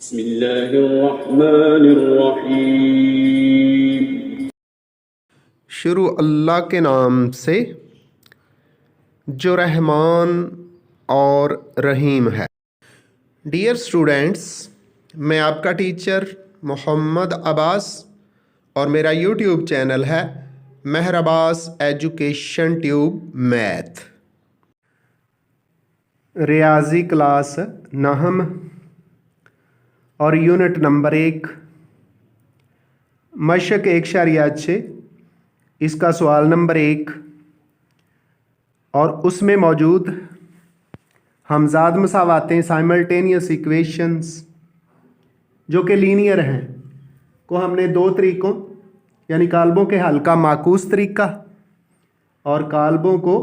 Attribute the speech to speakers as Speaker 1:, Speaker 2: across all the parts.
Speaker 1: बिस्मिल्लाहिर्रहमानिर्रहीम।
Speaker 2: शुरू अल्लाह के नाम से जो रहमान और रहीम है। डियर स्टूडेंट्स, मैं आपका टीचर मोहम्मद अब्बास और मेरा यूट्यूब चैनल है Mehar Abbas education tube math. रियाजी क्लास नहम और यूनिट नंबर 1 मशक 1/6 इसका सवाल नंबर 1 और उसमें मौजूद हमजाद मसावातें साइमल्टेनियस इक्वेशंस जो कि लीनियर हैं को हमने दो तरीक़ों यानी काल्बों के हल का माकूस तरीक़ा और काल्बों को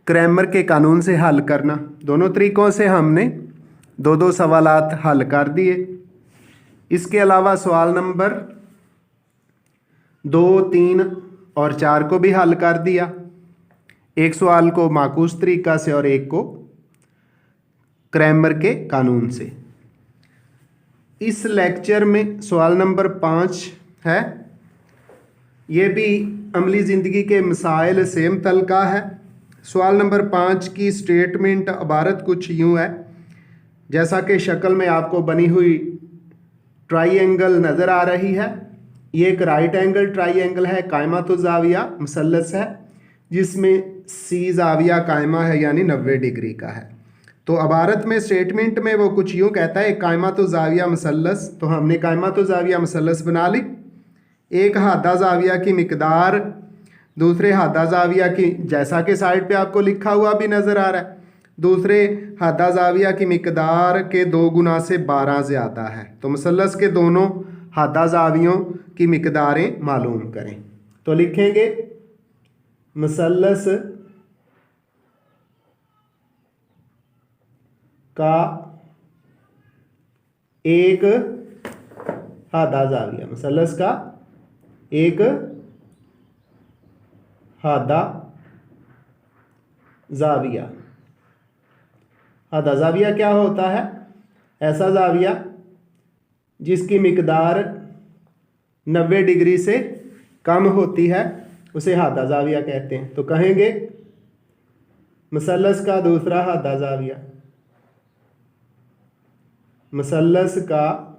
Speaker 2: क्रैमर के कानून से हल करना, दोनों तरीक़ों से हमने दो सवालात हल कर दिए। इसके अलावा सवाल नंबर 2, 3 और 4 को भी हल कर दिया, एक सवाल को माकूस तरीक़ा से और एक को क्रैमर के कानून से। इस लेक्चर में सवाल नंबर 5 है, ये भी अमली ज़िंदगी के मसाइल सेम तल का है। सवाल नंबर 5 की स्टेटमेंट इबारत कुछ यूँ है, जैसा कि शक्ल में आपको बनी हुई ट्राइएंगल नज़र आ रही है। ये एक राइट एंगल ट्राइएंगल है, कायमातु ज़ाविया मुसल्लस है जिसमें सी ज़ाविया कायमा है यानी 90 डिग्री का है। तो इबारत में स्टेटमेंट में वो कुछ यूँ कहता है, कायमातु ज़ाविया मुसल्लस, तो हमने कायमातु ज़ाविया मुसल्लस बना ली। एक हादा ज़ाविया की मिकदार दूसरे हादा ज़ाविया की, जैसा कि साइड पे आपको लिखा हुआ भी नज़र आ रहा है, दूसरे हादा ज़ाविया की मिकदार के 2 गुना से 12 ज़्यादा है। तो मुसल्लस के दोनों हादा ज़ावियों की मिकदारें मालूम करें। तो लिखेंगे मुसल्लस का एक हादा ज़ाविया, मुसल्लस का एक हादा ज़ाविया। हादा ज़ाविया क्या होता है? ऐसा ज़ाविया जिसकी मिकदार 90 डिग्री से कम होती है उसे हादा ज़ाविया कहते हैं। तो कहेंगे मुसल्लस का दूसरा हादा ज़ाविया, मुसल्लस का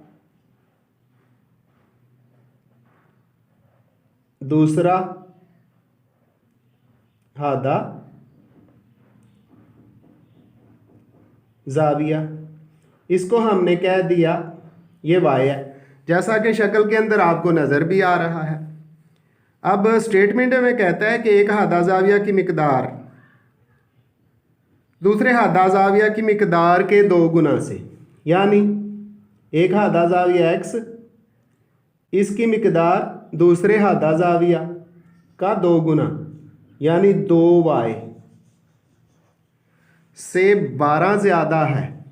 Speaker 2: दूसरा हादा ज़ाविया, इसको हमने कह दिया ये वाई है, जैसा कि शक्ल के अंदर आपको नज़र भी आ रहा है। अब स्टेटमेंट में कहता है कि एक हादा ज़ाविया की मिकदार दूसरे हादा ज़ाविया की मिकदार के 2 गुना से, यानी एक हादा ज़ाविया x, इसकी मिकदार दूसरे हादा ज़ाविया का 2 गुना यानी 2y से 12 ज़्यादा है।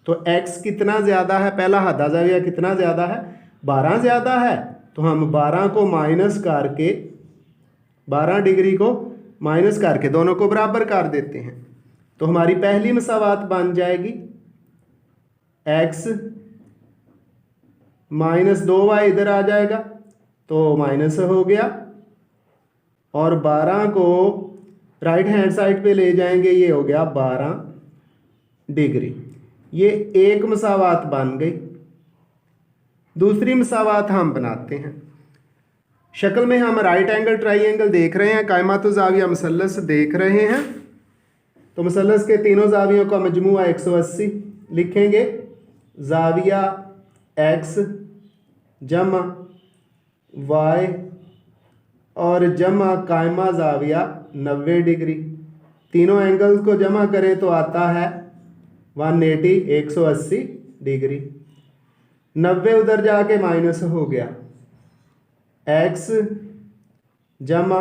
Speaker 2: तो x कितना ज़्यादा है? पहला हादा ज़ाविया कितना ज़्यादा है? 12 ज़्यादा है। तो हम 12 को माइनस करके 12 डिग्री को माइनस करके दोनों को बराबर कर देते हैं। तो हमारी पहली मसावात बन जाएगी x माइनस 2y, इधर आ जाएगा तो माइनस हो गया, और 12 को राइट हैंड साइड पे ले जाएंगे, ये हो गया 12 डिग्री। ये एक मसावात बन गई। दूसरी मसावात हम बनाते हैं। शक्ल में हम राइट एंगल ट्राइएंगल देख रहे हैं, कायमातु ज़ाविया मुसल्लस देख रहे हैं। तो मुसल्लस के तीनों ज़ावियों का मजमूआ 180 लिखेंगे। ज़ाविया x जमा y और जमा कायमा ज़ाविया 90 डिग्री, तीनों एंगल्स को जमा करें तो आता है 180 180 डिग्री। 90 उधर जाके माइनस हो गया, x जमा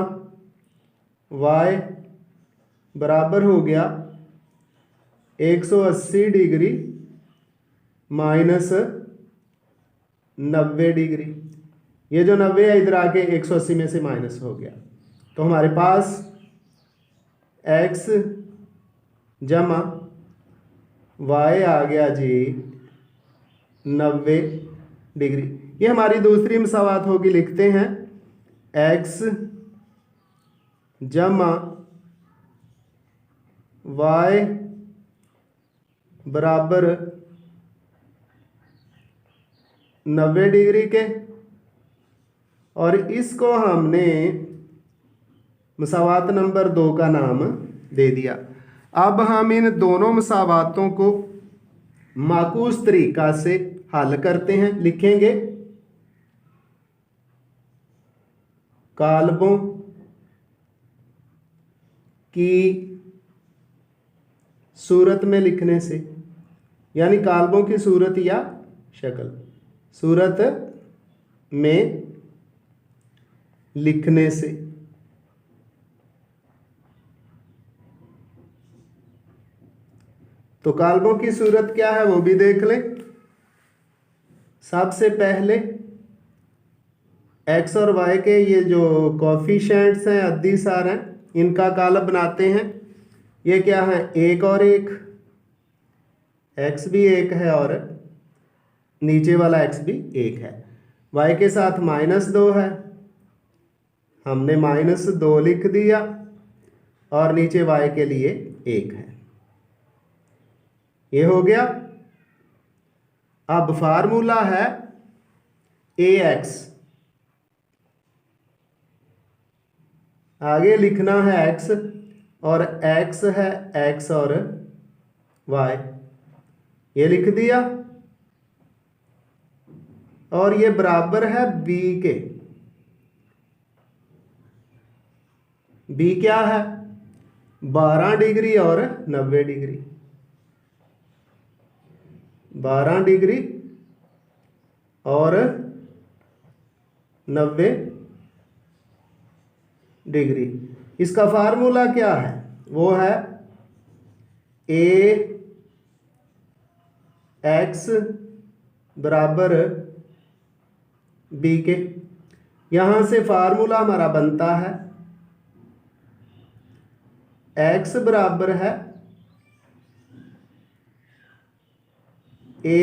Speaker 2: y बराबर हो गया 180 डिग्री माइनस 90 डिग्री। ये जो 90 है इधर आके 180 में से माइनस हो गया। तो हमारे पास x जमा y आ गया जी 90 डिग्री। ये हमारी दूसरी मसावात होगी। लिखते हैं x जमा y बराबर 90 डिग्री के, और इसको हमने मसावात नंबर 2 का नाम दे दिया। अब हम इन दोनों मसावातों को माकूस तरीका से हल करते हैं। लिखेंगे कालबों की सूरत में लिखने से, यानी कालबों की सूरत या शक्ल, सूरत में लिखने से। तो कालबों की सूरत क्या है वो भी देख लें। सबसे पहले x और y के ये जो कोफिशिएंट्स हैं, अद्दिसार हैं, इनका कालब बनाते हैं। ये क्या है, 1 और 1, x भी 1 है और नीचे वाला x भी 1 है। y के साथ -2 है, हमने -2 लिख दिया, और नीचे y के लिए 1 है। ये हो गया। अब फार्मूला है ax, आगे लिखना है x, और x है x और y, ये लिख दिया, और ये बराबर है b के। b क्या है, 12 डिग्री और 90 डिग्री। 12 डिग्री और 90 डिग्री। इसका फार्मूला क्या है, वो है ax बराबर b के। यहां से फार्मूला हमारा बनता है x बराबर है a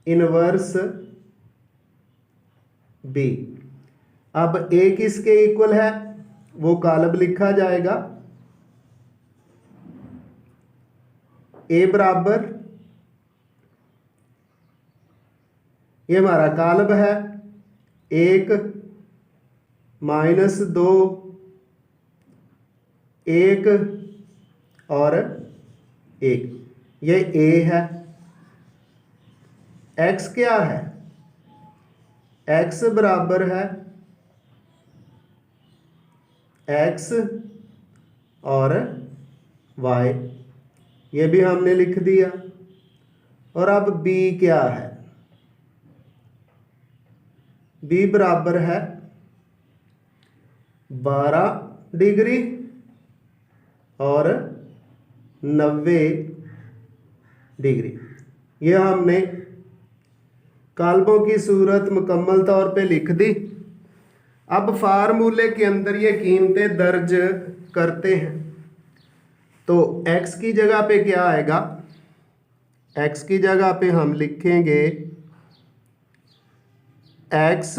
Speaker 2: इनवर्स b। अब a किसके इक्वल है, वो कालब लिखा जाएगा। a बराबर, ये हमारा कालब है 1 -2 1 और 1, ये a है। x क्या है, x बराबर है x और y, ये भी हमने लिख दिया। और अब b क्या है, b बराबर है 12 डिग्री और 90 डिग्री। ये हमने काल्बों की सूरत मुकम्मल तौर पे लिख दी। अब फार्मूले के अंदर ये कीमतें दर्ज करते हैं। तो x की जगह पे क्या आएगा, x की जगह पे हम लिखेंगे x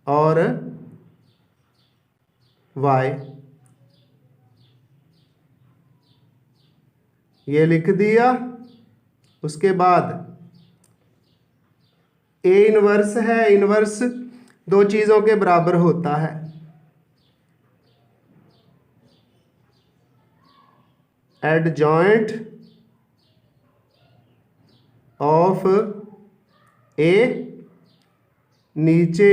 Speaker 2: और y, ये लिख दिया। उसके बाद a इनवर्स है, इनवर्स दो चीज़ों के बराबर होता है। एडजॉइंट ऑफ a, नीचे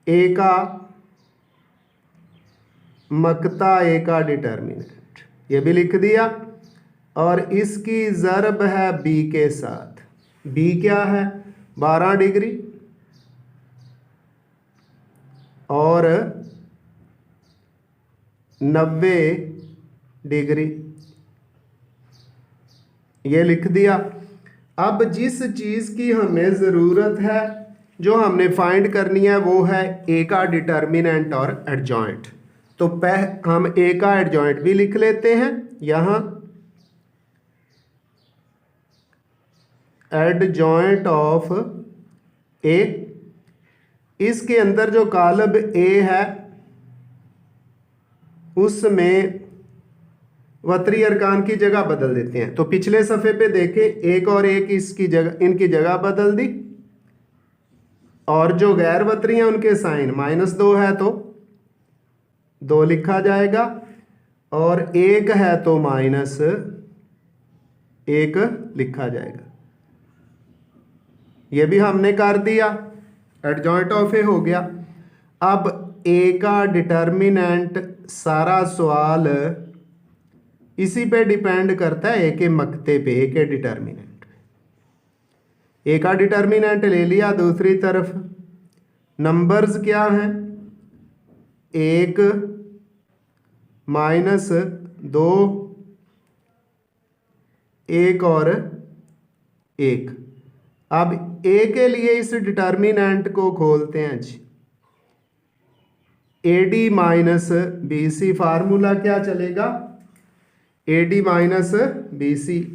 Speaker 2: a का मकता a का डिटर्मिनेंट, ये भी लिख दिया। और इसकी ज़रब है b के साथ। b क्या है, 12 डिग्री और 90 डिग्री, ये लिख दिया। अब जिस चीज़ की हमें ज़रूरत है, जो हमने फाइंड करनी है, वो है a का डिटर्मिनेंट और एडजॉइंट। तो हम a का एडजॉइंट भी लिख लेते हैं यहाँ। एडजॉइंट ऑफ ए, इसके अंदर जो कॉलम ए है उसमें वतरी अरकान की जगह बदल देते हैं। तो पिछले सफ़े पे देखें, एक और एक इसकी जगह, इनकी जगह बदल दी, और जो गैर वतरी हैं उनके साइन -2 है तो 2 लिखा जाएगा, और 1 है तो -1 लिखा जाएगा। ये भी हमने कर दिया, एडजॉइंट ऑफ ए हो गया। अब ए का डिटर्मिनेंट, सारा सवाल इसी पे डिपेंड करता है, ए के मकते पे, ए के डिटर्मिनेंट। ए का डिटर्मिनेंट ले लिया, दूसरी तरफ नंबर्स क्या हैं, 1 -2 1 और 1। अब ए के लिए इस डिटर्मिनेंट को खोलते हैं जी। AD - BC, फार्मूला क्या चलेगा, AD - BC।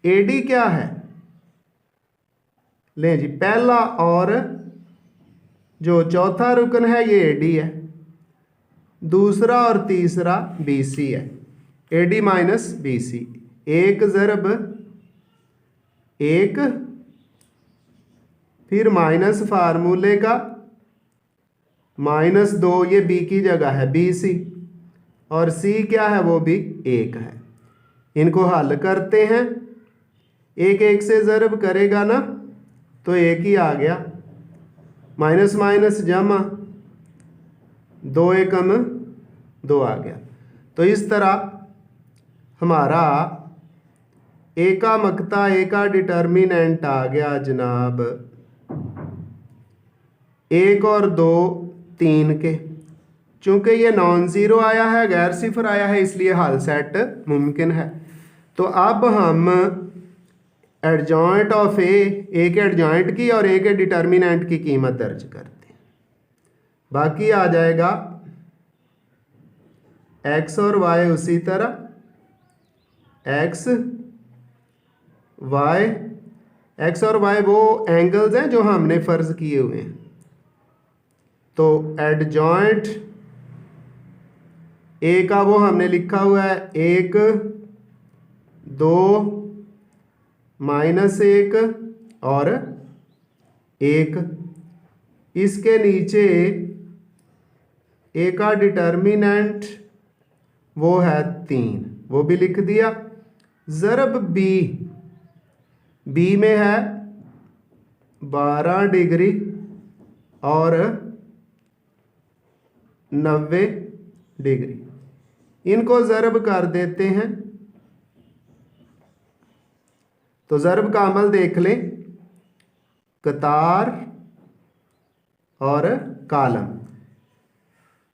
Speaker 2: AD क्या है, लें जी, पहला और जो चौथा रुकन है ये AD है, दूसरा और तीसरा BC है। AD - BC, 1 ज़रब 1, फिर माइनस फार्मूले का -2, ये B की जगह है BC, और C क्या है, वो भी 1 है। इनको हल करते हैं, 1 1 से ज़रब करेगा ना तो 1 ही आ गया, माइनस माइनस जमा, 2 एकम 2 आ गया। तो इस तरह हमारा ए का मकता, ए का डिटर्मिनेंट आ गया जनाब 1 और 2 3 के। चूँकि ये नॉन ज़ीरो आया है, गैर सिफर आया है, इसलिए हल सेट मुमकिन है। तो अब हम एडजॉइंट ऑफ ए के एडजॉइंट की और ए के डिटर्मिनेंट की कीमत दर्ज करते हैं। बाकी आ जाएगा एक्स और वाई उसी तरह, एक्स वाई, एक्स और वाई वो एंगल्स हैं जो हमने फ़र्ज किए हुए हैं। तो एडजॉइंट ए का वो हमने लिखा हुआ है 1 2 -1 और 1। इसके नीचे ए का डिटर्मिनेंट वो है 3, वो भी लिख दिया। ज़रब बी में है 12 डिग्री और 90 डिग्री, इनको ज़रब कर देते हैं। तो ज़रब का अमल देख लें, कतार और कालम।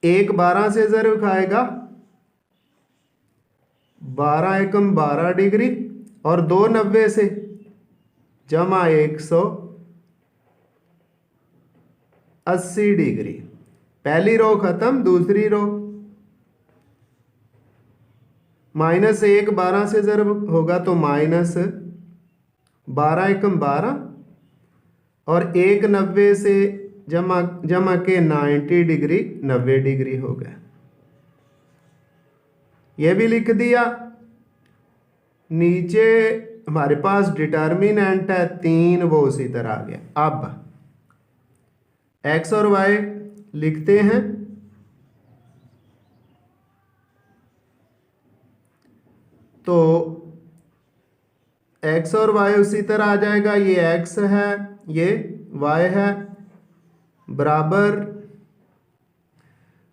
Speaker 2: 1 12 से ज़रब खाएगा, 12 एकम 12 डिग्री, और 2 90 से जमा 180 डिग्री। पहली रो ख़त्म, दूसरी रो -1 12 से ज़रब होगा तो -12 एकम 12, और 1 90 से जमा के 90 डिग्री, 90 डिग्री हो गया। ये भी लिख दिया। नीचे हमारे पास डिटर्मिनेंट है 3, वो उसी तरह आ गया। अब एक्स और वाई लिखते हैं। तो एक्स और वाई उसी तरह आ जाएगा, ये एक्स है, ये वाई है, बराबर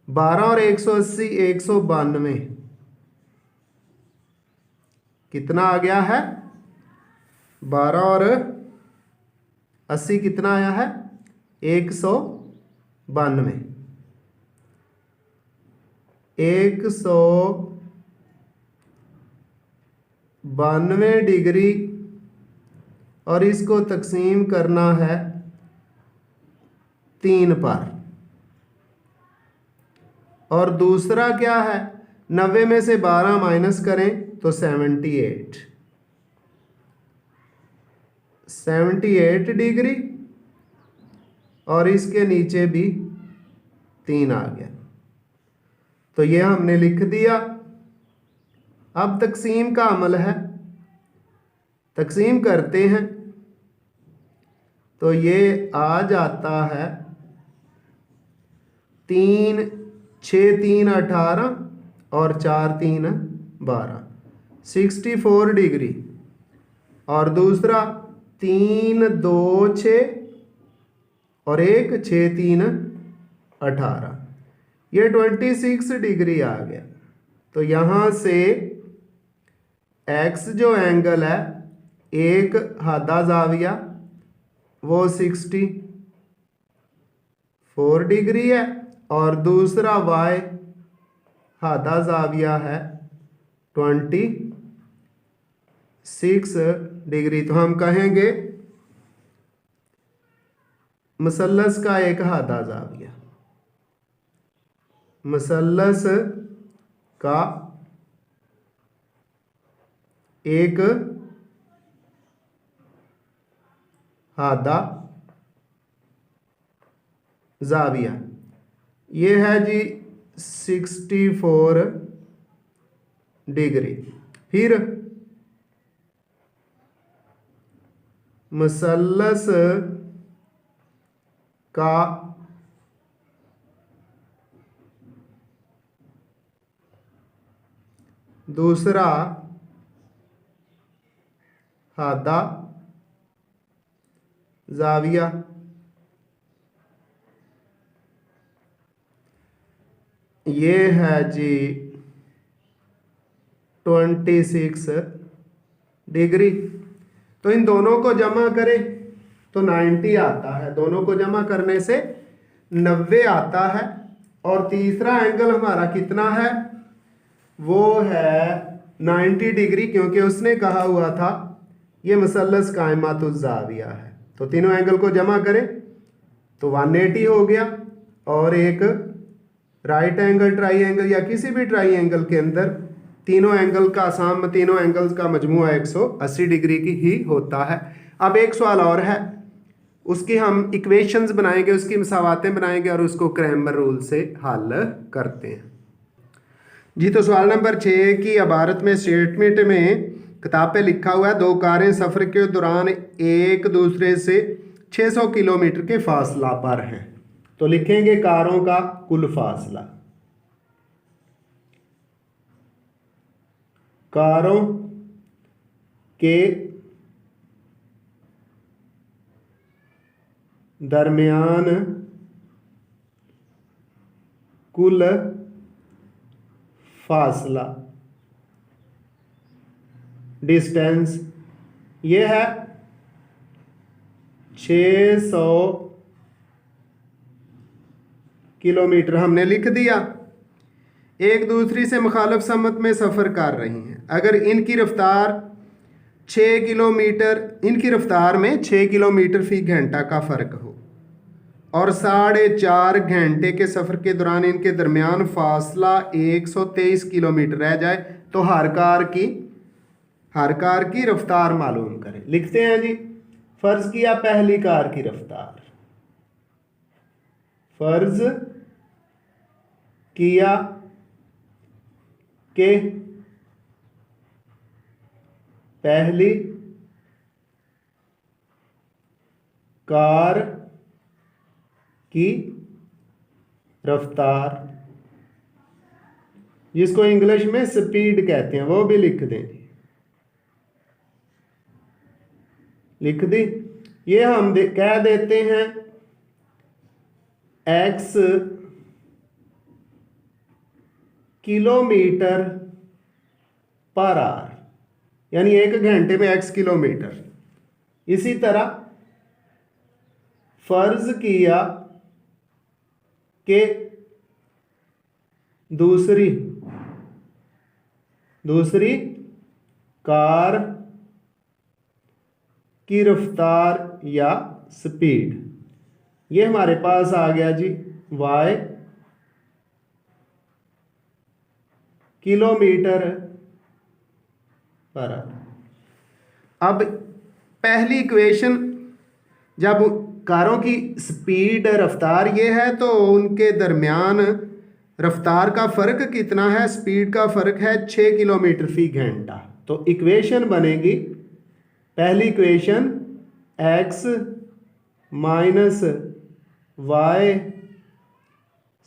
Speaker 2: 12 और 180 192। कितना आ गया है, 12 और 80 कितना आया है, 192। 192 डिग्री, और इसको तकसीम करना है 3 पर। और दूसरा क्या है, 90 में से 12 माइनस करें तो 78। 78 डिग्री और इसके नीचे भी 3 आ गया। तो ये हमने लिख दिया। अब तकसीम का अमल है, तकसीम करते हैं। तो ये आ जाता है 3 6 3 18 और 4 3 12, 64 डिग्री। और दूसरा 3 2 6 और 1 6 3 18, ये 26 डिग्री आ गया। तो यहाँ से एक्स जो एंगल है, एक हादा जाविया वो 64 डिग्री है और दूसरा वाई हादा जाविया है 26 डिग्री। तो हम कहेंगे मुसल्लस का एक हादा जाविया, मुसल्लस का एक हादा जाविया, ये है जी 64 डिग्री। फिर मुसल्लस का दूसरा हादा जाविया, ये है जी 26 डिग्री। तो इन दोनों को जमा करें तो 90 आता है, दोनों को जमा करने से 90 आता है। और तीसरा एंगल हमारा कितना है, वो है 90 डिग्री, क्योंकि उसने कहा हुआ था ये मुसल्लस कायमातुज़ ज़ाविया है। तो तीनों एंगल को जमा करें तो 180 हो गया। और एक राइट एंगल ट्राइंगल या किसी भी ट्राइंगल के अंदर तीनों एंगल का तीनों एंगल्स का मजमूआ 180 डिग्री की ही होता है। अब एक सवाल और है, उसकी हम इक्वेशंस बनाएंगे, उसकी मसावातें बनाएंगे और उसको क्रैमर रूल से हल करते हैं जी। तो सवाल नंबर 6 की इबारत में स्टेटमेंट में किताब पे लिखा हुआ है, दो कारें सफ़र के दौरान एक दूसरे से 600 किलोमीटर के फासला पर हैं। तो लिखेंगे कारों का कुल फासला, कारों के दरमियान कुल फासला, डिस्टेंस, ये है 600 किलोमीटर। हमने लिख दिया। एक दूसरी से मुखालिफ समत में सफ़र कर रही हैं। अगर इनकी रफ्तार 6 किलोमीटर, इनकी रफ्तार में 6 किलोमीटर फी घंटा का फ़र्क हो और 4.5 घंटे के सफ़र के दौरान इनके दरमियान फासला 123 किलोमीटर रह जाए, तो हर कार की रफ्तार मालूम करें। लिखते हैं जी। फ़र्ज़ किया पहली कार की रफ्तार, फ़र्ज़ किया कि पहली कार की रफ्तार, जिसको इंग्लिश में स्पीड कहते हैं, वो भी लिख दें। लिख दी। ये हम कह देते हैं x किलोमीटर पर आवर, यानी 1 घंटे में x किलोमीटर। इसी तरह फर्ज किया कि दूसरी कार की रफ्तार या स्पीड, ये हमारे पास आ गया जी y किलोमीटर पर आवर। अब पहली इक्वेशन, जब कारों की स्पीड रफ्तार ये है तो उनके दरमियान रफ्तार का फ़र्क कितना है, स्पीड का फ़र्क है 6 किलोमीटर फी घंटा। तो इक्वेशन बनेगी, पहली equation x minus y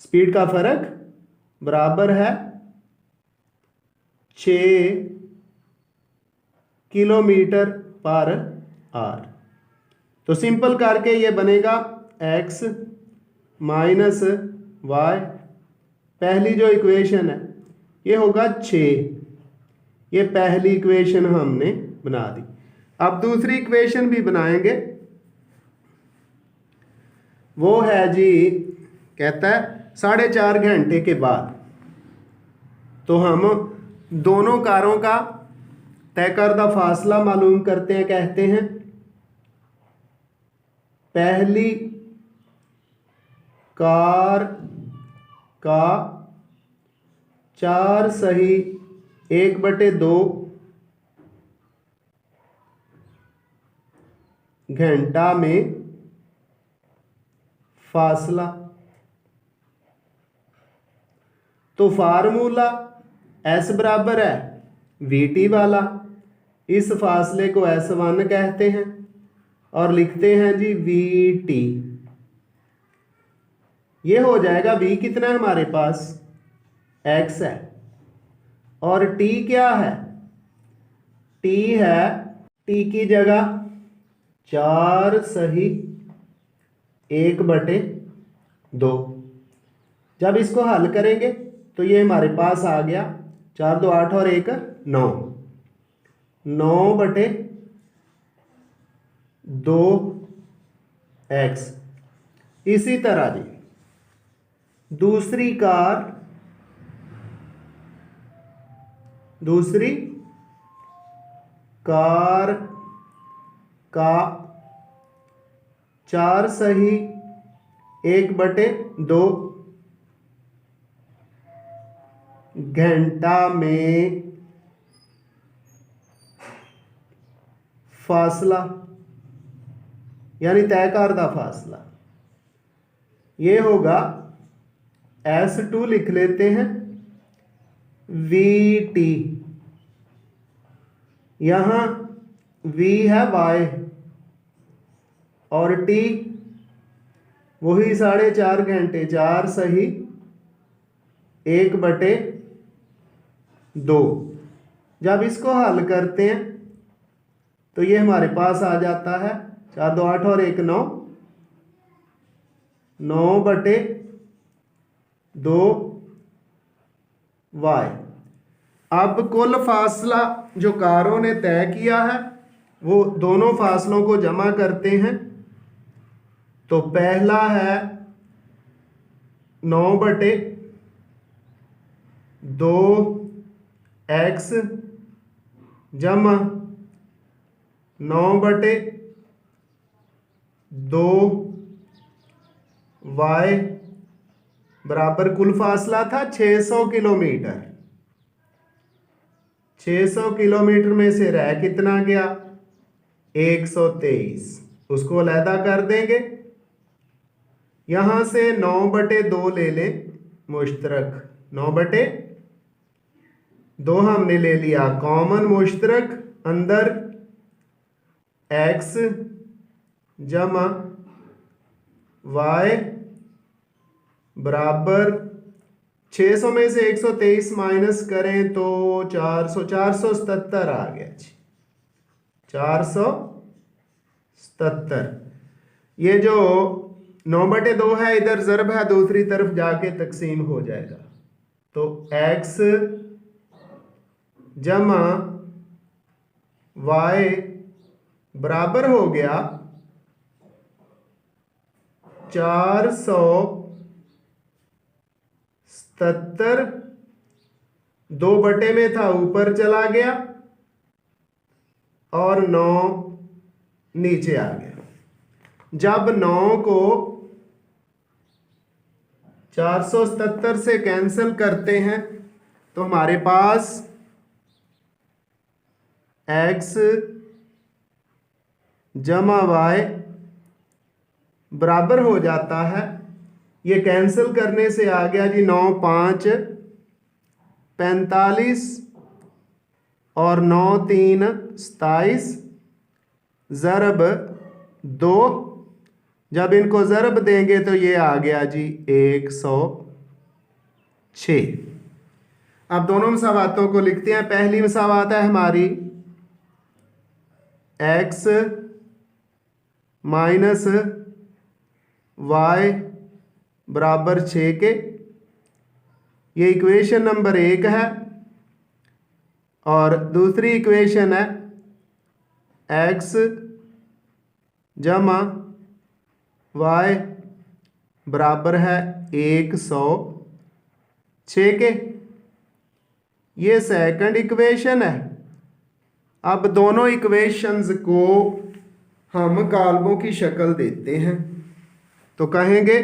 Speaker 2: speed का फ़र्क बराबर है 6 किलोमीटर पर आवर। तो सिंपल करके ये बनेगा x माइनस वाई, पहली जो इक्वेशन है ये होगा 6, ये पहली इक्वेशन हमने बना दी। अब दूसरी इक्वेशन भी बनाएंगे, वो है जी, कहता है 4.5 घंटे के बाद। तो हम दोनों कारों का तय करदा फासला मालूम करते हैं, कहते हैं पहली कार का 4 सही 1/2 घंटा में फासला। तो फार्मूला S बराबर है VT वाला, इस फासले को S1 कहते हैं और लिखते हैं जी VT। ये हो जाएगा, V कितना है हमारे पास, X है, और T क्या है, T है, T की जगह 4 सही 1/2। जब इसको हल करेंगे तो ये हमारे पास आ गया 4 2 8 और 1 9, 9/2x। इसी तरह जी दूसरी कार का 4 सही 1/2 घंटा में फासला, यानी तय करदा फासला, ये होगा S2 लिख लेते हैं VT। यहाँ V है Y और T वही 4.5 घंटे, 4 सही 1/2। जब इसको हल करते हैं तो ये हमारे पास आ जाता है 4 2 8 और 1 9, 9/2y। अब कुल फासला जो कारों ने तय किया है वो दोनों फासलों को जमा करते हैं। तो पहला है 9/2x जमा 9/2y बराबर कुल फासला था 600 किलोमीटर। 600 किलोमीटर में से रह कितना गया, 123, उसको अलहदा कर देंगे। यहां से 9/2 ले लें मुश्तरक, 9/2 हमने ले लिया कॉमन मुश्तरक, अंदर x जमा y बराबर 600 में से 123 माइनस करें तो 477 आ गया जी, 477। ये जो 9/2 है इधर ज़रब है, दूसरी तरफ जाके तकसीम हो जाएगा। तो x जमा y बराबर हो गया 477, 2 में था ऊपर चला गया और 9 नीचे आ गया। जब 9 को 477 से कैंसिल करते हैं तो हमारे पास x जमा y बराबर हो जाता है, ये कैंसिल करने से आ गया जी 9 5 45 और 9 3 27 ज़रब 2। जब इनको ज़रब देंगे तो ये आ गया जी 106। अब दोनों मसावातों को लिखते हैं। पहली मसावात है हमारी x माइनस y बराबर 6 के, ये इक्वेशन नंबर 1 है। और दूसरी इक्वेशन है x जमा y बराबर है 106 के, ये सेकंड इक्वेशन है। अब दोनों इक्वेशंस को हम काल्बों की शक्ल देते हैं, तो कहेंगे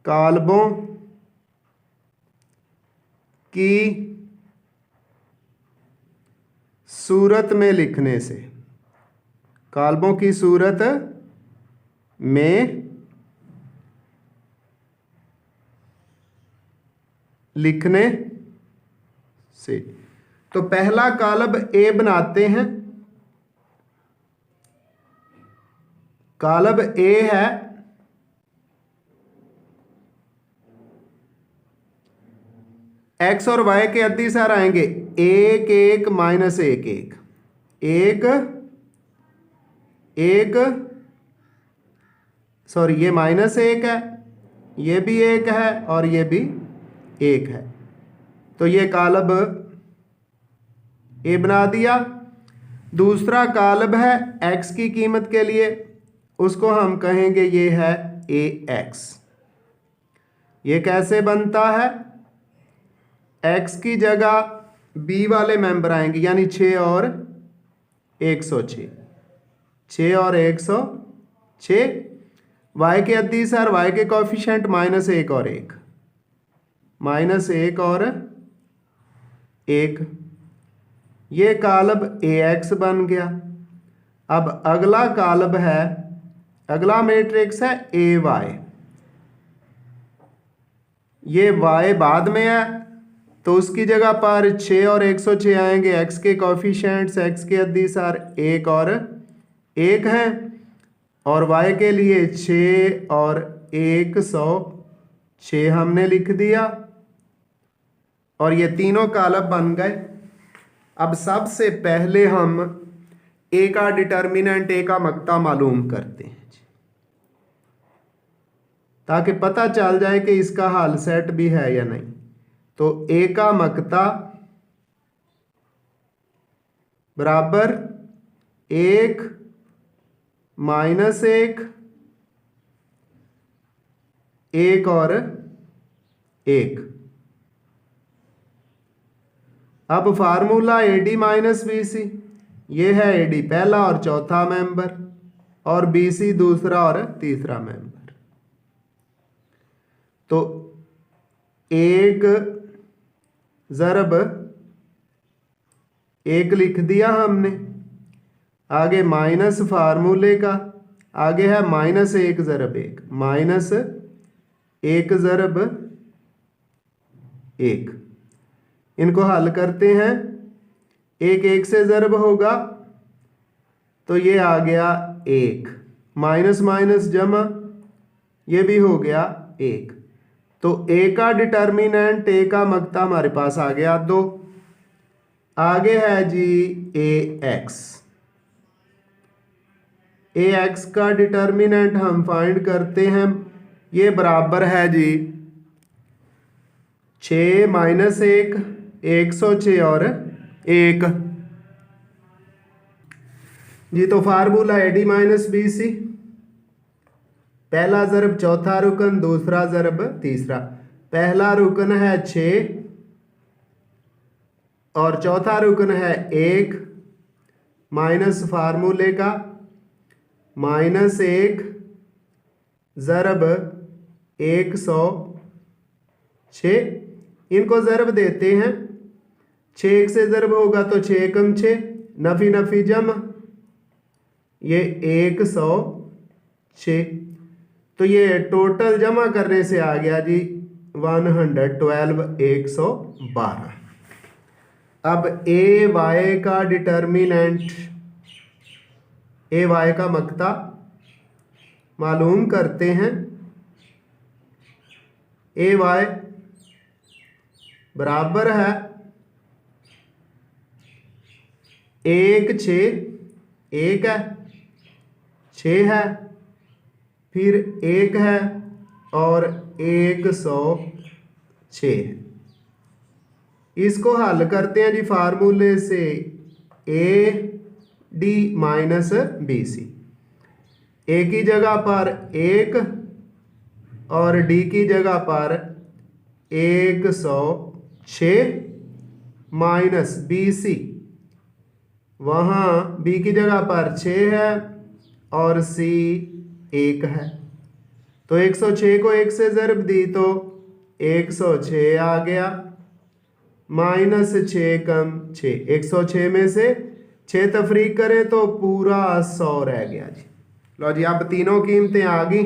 Speaker 2: काल्बों की सूरत में लिखने से, काल्बों की सूरत में लिखने से, तो पहला कालब ए बनाते हैं। कालब ए है एक्स और वाई के अद्दीसार आएंगे 1 1 माइनस 1 1 1 1, सॉरी ये माइनस 1 है, ये भी 1 है और ये भी 1 है, तो ये कालब ए बना दिया। दूसरा कालब है x की कीमत के लिए, उसको हम कहेंगे ये है ax। ये कैसे बनता है, x की जगह b वाले मेंबर आएंगे, यानी 6 और 106, 6 और 106। y के अद्दीसार y के कोफिशिएंट -1 और 1, -1 और 1, ये कालब ax बन गया। अब अगला कालब है, अगला मैट्रिक्स है ay। ये y बाद में है तो उसकी जगह पर 6 और 106 आएंगे। x के कोफिशिएंट्स x के अद्दीसार 1 और 1 हैं, और y के लिए 6 और 106 हमने लिख दिया, और ये तीनों कालब बन गए। अब सबसे पहले हम ए का डिटर्मिनेंट, ए का मक्ता मालूम करते हैं ताकि पता चल जाए कि इसका हल सेट भी है या नहीं। तो ए का मक्ता बराबर 1 -1 1 और 1। अब फार्मूला AD माइनस BC, ये है AD पहला और चौथा मेंबर, और BC दूसरा और तीसरा मेंबर। तो 1 ज़रब 1 लिख दिया हमने, आगे माइनस फार्मूले का, आगे है -1 ज़रब 1, -1 ज़रब 1। इनको हल करते हैं, 1 1 से ज़रब होगा तो ये आ गया 1, माइनस माइनस जमा, ये भी हो गया 1। तो ए का डिटर्मिनेंट, ए का मक्ता हमारे पास आ गया 2। आगे है जी ax। ax का डिटर्मिनेंट हम फाइंड करते हैं, ये बराबर है जी 6 -1 106 और 1 जी। तो फार्मूला AD माइनस BC, पहला ज़रब चौथा रुकन, दूसरा ज़रब तीसरा। पहला रुकन है 6 और चौथा रुकन है 1, माइनस फार्मूले का -1 ज़रब 106। इनको ज़रब देते हैं, 6 1 से ज़रब होगा तो 6 एकम 6, नफ़ी नफ़ी जमा, ये 106। तो ये टोटल जमा करने से आ गया जी 112 112। अब ए वाई का डिटर्मिनेंट, ए वाई का मकता मालूम करते हैं। ए वाई बराबर है 1 6, 1 है, 6 है, फिर 1 है और 106। इसको हल करते हैं जी फार्मूले से A D minus B C. A की जगह पर 1 और डी की जगह पर 106 माइनस बी सी, वहाँ बी की जगह पर 6 है और सी 1 है। तो 106 को 1 से ज़रब दी तो 106 आ गया, माइनस 6 कम 6, 106 में से 6 तफरीक करें तो पूरा 100 रह गया जी। लो जी, अब तीनों कीमतें आ गई।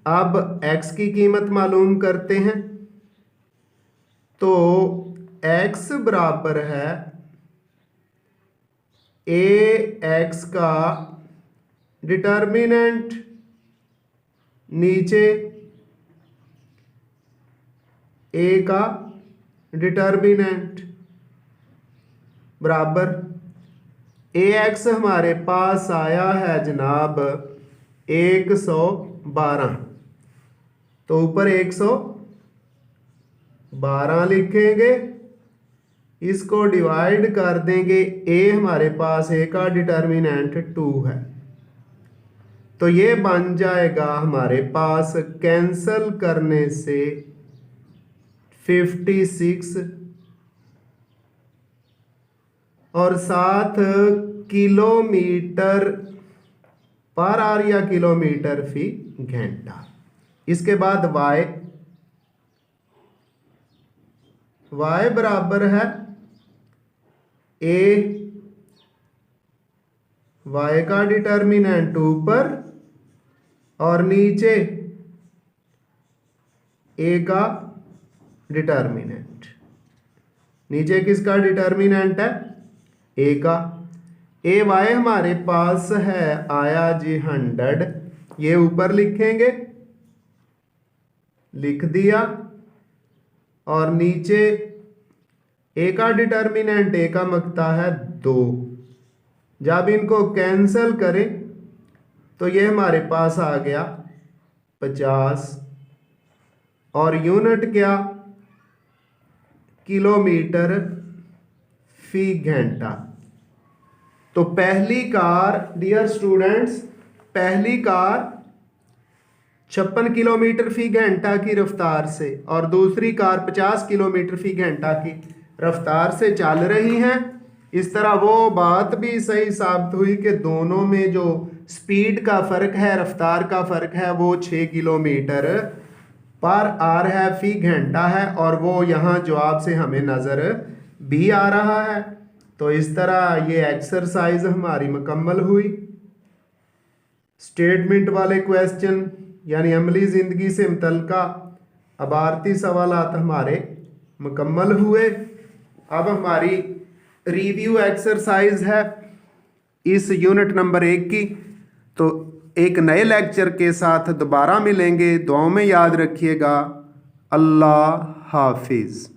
Speaker 2: अब x की कीमत मालूम करते हैं। तो x बराबर है ax का डिटर्मिनेंट नीचे a का डिटर्मिनेंट बराबर ax हमारे पास आया है जनाब 112। तो ऊपर 112 लिखेंगे, इसको डिवाइड कर देंगे। a हमारे पास a का डिटर्मिनेंट 2 है, तो ये बन जाएगा हमारे पास कैंसल करने से 56 और 7 किलोमीटर पर आवर या किलोमीटर फी घंटा। इसके बाद y बराबर है a, y का डिटर्मिनेंट ऊपर और नीचे a का डिटर्मिनेंट। नीचे किसका डिटर्मिनेंट है? a का। ए वाई हमारे पास है आया जी 100, ये ऊपर लिखेंगे, लिख दिया। और नीचे ए का डिटर्मिनेंट, ए का मकता है 2। जब इनको कैंसल करें तो ये हमारे पास आ गया 50 और यूनिट क्या? किलोमीटर फी घंटा। तो पहली कार डियर स्टूडेंट्स, पहली कार 56 किलोमीटर फी घंटा की रफ्तार से और दूसरी कार 50 किलोमीटर फी घंटा की रफ्तार से चल रही हैं। इस तरह वो बात भी सही साबित हुई कि दोनों में जो स्पीड का फ़र्क है, रफ्तार का फ़र्क है, वो 6 किलोमीटर पर आवर है फी घंटा है, और वो यहाँ जवाब से हमें नज़र भी आ रहा है। तो इस तरह ये एक्सरसाइज हमारी मुकम्मल हुई। स्टेटमेंट वाले क्वेश्चन यानी अमली ज़िंदगी से मुतल्लिका अबारती सवालात हमारे मुकम्मल हुए। अब हमारी रिव्यू एक्सरसाइज है इस यूनिट नंबर 1 की। तो एक नए लेक्चर के साथ दोबारा मिलेंगे। दुआओं में याद रखिएगा। अल्लाह हाफिज़।